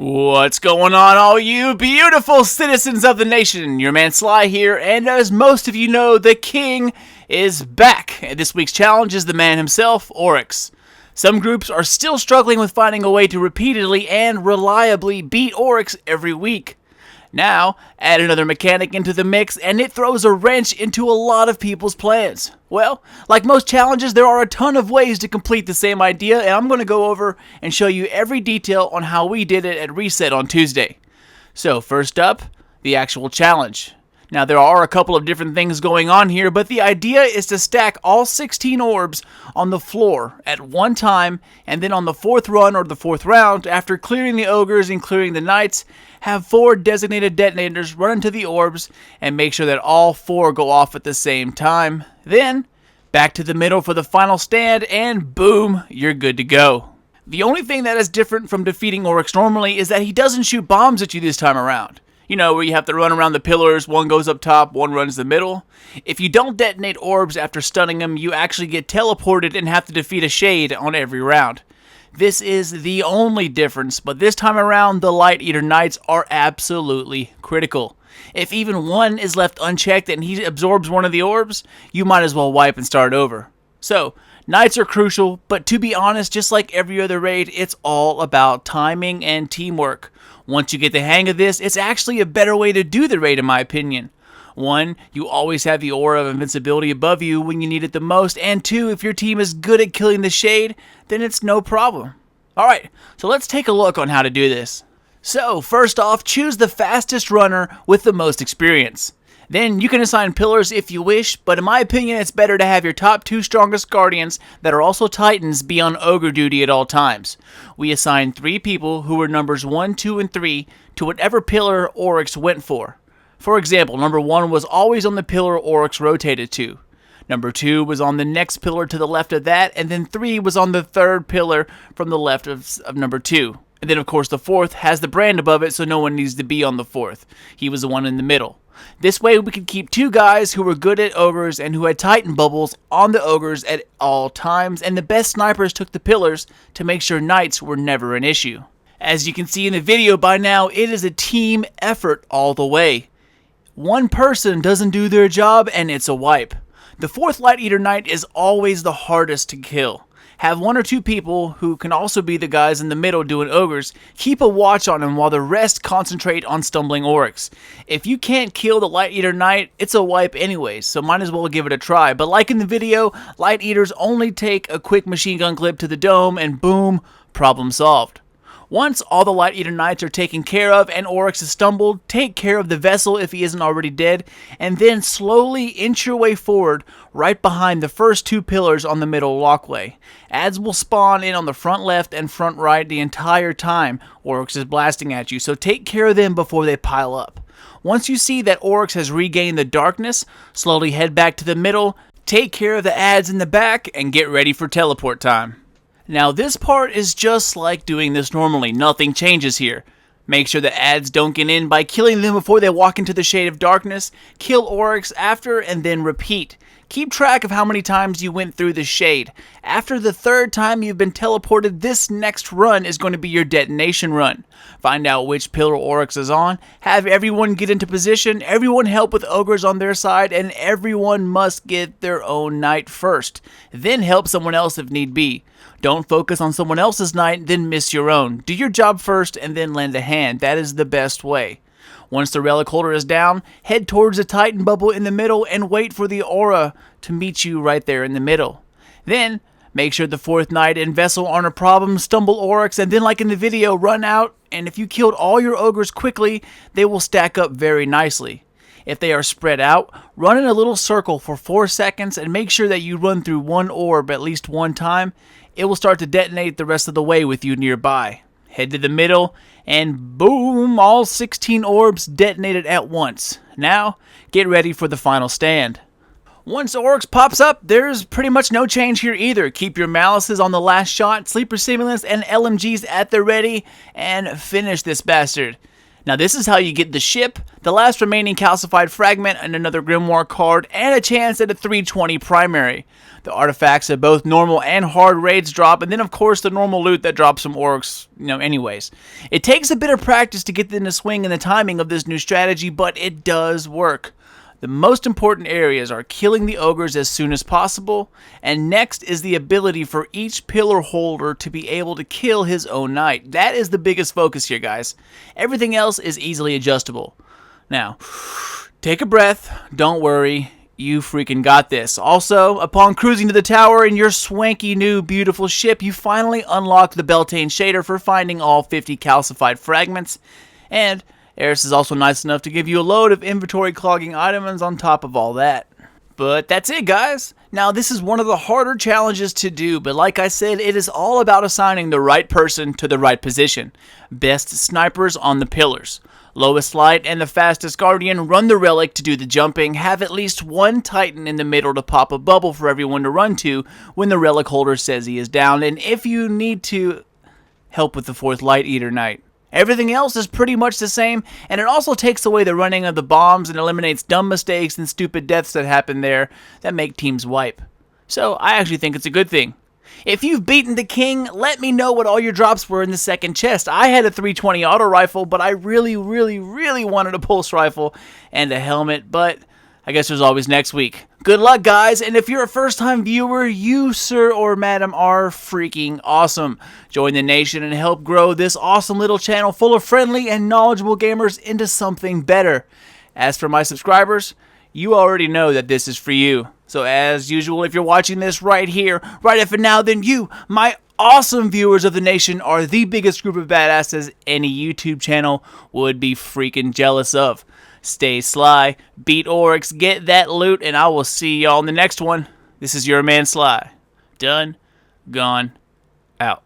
What's going on, all you beautiful citizens of the nation? Your man Sly here, and as most of you know, the king is back. This week's challenge is the man himself, Oryx. Some groups are still struggling with finding a way to repeatedly and reliably beat Oryx every week. Now, add another mechanic into the mix, and it throws a wrench into a lot of people's plans. Well, like most challenges, there are a ton of ways to complete the same idea, and I'm going to go over and show you every detail on how we did it at Reset on Tuesday. So, first up, the actual challenge. Now, there are a couple of different things going on here, but the idea is to stack all 16 orbs on the floor at one time, and then on the fourth run or the fourth round, after clearing the ogres and clearing the knights, have 4 designated detonators run into the orbs and make sure that all 4 go off at the same time. Then, back to the middle for the final stand, and boom, you're good to go. The only thing that is different from defeating Oryx normally is that he doesn't shoot bombs at you this time around. You know, where you have to run around the pillars, one goes up top, one runs the middle. If you don't detonate orbs after stunning them, you actually get teleported and have to defeat a shade on every round. This is the only difference, but this time around, the Light Eater Knights are absolutely critical. If even one is left unchecked and he absorbs one of the orbs, you might as well wipe and start over. So, Knights are crucial, but to be honest, just like every other raid, it's all about timing and teamwork. Once you get the hang of this, it's actually a better way to do the raid in my opinion. 1, you always have the aura of invincibility above you when you need it the most, and 2, if your team is good at killing the shade, then it's no problem. Alright, so let's take a look on how to do this. So, first off, choose the fastest runner with the most experience. Then you can assign pillars if you wish, but in my opinion it's better to have your top 2 strongest guardians that are also titans be on ogre duty at all times. We assigned 3 people who were numbers 1, 2, and 3 to whatever pillar Oryx went for. For example, number 1 was always on the pillar Oryx rotated to. Number 2 was on the next pillar to the left of that, and then 3 was on the third pillar from the left of number 2. And then of course the 4th has the brand above it, so no one needs to be on the 4th. He was the one in the middle. This way we could keep 2 guys who were good at ogres and who had titan bubbles on the ogres at all times, and the best snipers took the pillars to make sure knights were never an issue. As you can see in the video by now, it is a team effort all the way. One person doesn't do their job and it's a wipe. The 4th Light Eater Knight is always the hardest to kill. Have 1 or 2 people who can also be the guys in the middle doing ogres, keep a watch on him while the rest concentrate on stumbling Oryx. If you can't kill the Light Eater Knight, it's a wipe anyways, so might as well give it a try. But like in the video, Light Eaters only take a quick machine gun clip to the dome and boom, problem solved. Once all the Light Eater Knights are taken care of and Oryx is stumbled, take care of the vessel if he isn't already dead, and then slowly inch your way forward right behind the first 2 pillars on the middle walkway. Adds will spawn in on the front left and front right the entire time Oryx is blasting at you, so take care of them before they pile up. Once you see that Oryx has regained the darkness, slowly head back to the middle, take care of the adds in the back, and get ready for teleport time. Now this part is just like doing this normally, nothing changes here. Make sure the adds don't get in by killing them before they walk into the shade of darkness, kill Oryx after, and then repeat. Keep track of how many times you went through the shade. After the 3rd time you've been teleported, this next run is going to be your detonation run. Find out which pillar Oryx is on, have everyone get into position, everyone help with ogres on their side, and everyone must get their own knight first. Then help someone else if need be. Don't focus on someone else's knight, then miss your own. Do your job first and then lend a hand. That is the best way. Once the relic holder is down, head towards the titan bubble in the middle and wait for the aura to meet you right there in the middle. Then, make sure the 4th knight and vessel aren't a problem, stumble Oryx, and then like in the video, run out, and if you killed all your ogres quickly, they will stack up very nicely. If they are spread out, run in a little circle for 4 seconds and make sure that you run through 1 orb at least 1 time. It will start to detonate the rest of the way with you nearby. Head to the middle, and boom, all 16 orbs detonated at once. Now, get ready for the final stand. Once Oryx pops up, there's pretty much no change here either. Keep your malices on the last shot, sleeper simulants, and LMGs at the ready, and finish this bastard. Now this is how you get the ship, the last remaining calcified fragment, and another grimoire card, and a chance at a 320 primary. The artifacts of both normal and hard raids drop, and then of course the normal loot that drops some Oryx, anyways. It takes a bit of practice to get in the swing and the timing of this new strategy, but it does work. The most important areas are killing the ogres as soon as possible, and next is the ability for each pillar holder to be able to kill his own knight. That is the biggest focus here, guys. Everything else is easily adjustable. Now, take a breath, don't worry, you freaking got this. Also, upon cruising to the tower in your swanky new beautiful ship, you finally unlock the Beltane shader for finding all 50 calcified fragments, and Oryx is also nice enough to give you a load of inventory clogging items on top of all that. But that's it, guys. Now, this is one of the harder challenges to do, but like I said, it is all about assigning the right person to the right position. Best snipers on the pillars. Lowest light and the fastest guardian run the relic to do the jumping. Have at least one titan in the middle to pop a bubble for everyone to run to when the relic holder says he is down, and if you need to, help with the 4th light eater knight. Everything else is pretty much the same, and it also takes away the running of the bombs and eliminates dumb mistakes and stupid deaths that happen there that make teams wipe. So I actually think it's a good thing. If you've beaten the king, let me know what all your drops were in the second chest. I had a 320 auto rifle, but I really wanted a pulse rifle and a helmet, but I guess there's always next week. Good luck, guys, and if you're a first-time viewer, you, sir or madam, are freaking awesome. Join the nation and help grow this awesome little channel full of friendly and knowledgeable gamers into something better. As for my subscribers, you already know that this is for you. So as usual, if you're watching this right here, right after now, then you, my awesome viewers of the nation, are the biggest group of badasses any YouTube channel would be freaking jealous of. Stay sly, beat Oryx, get that loot, and I will see y'all in the next one. This is your man Sly. Done, gone, out.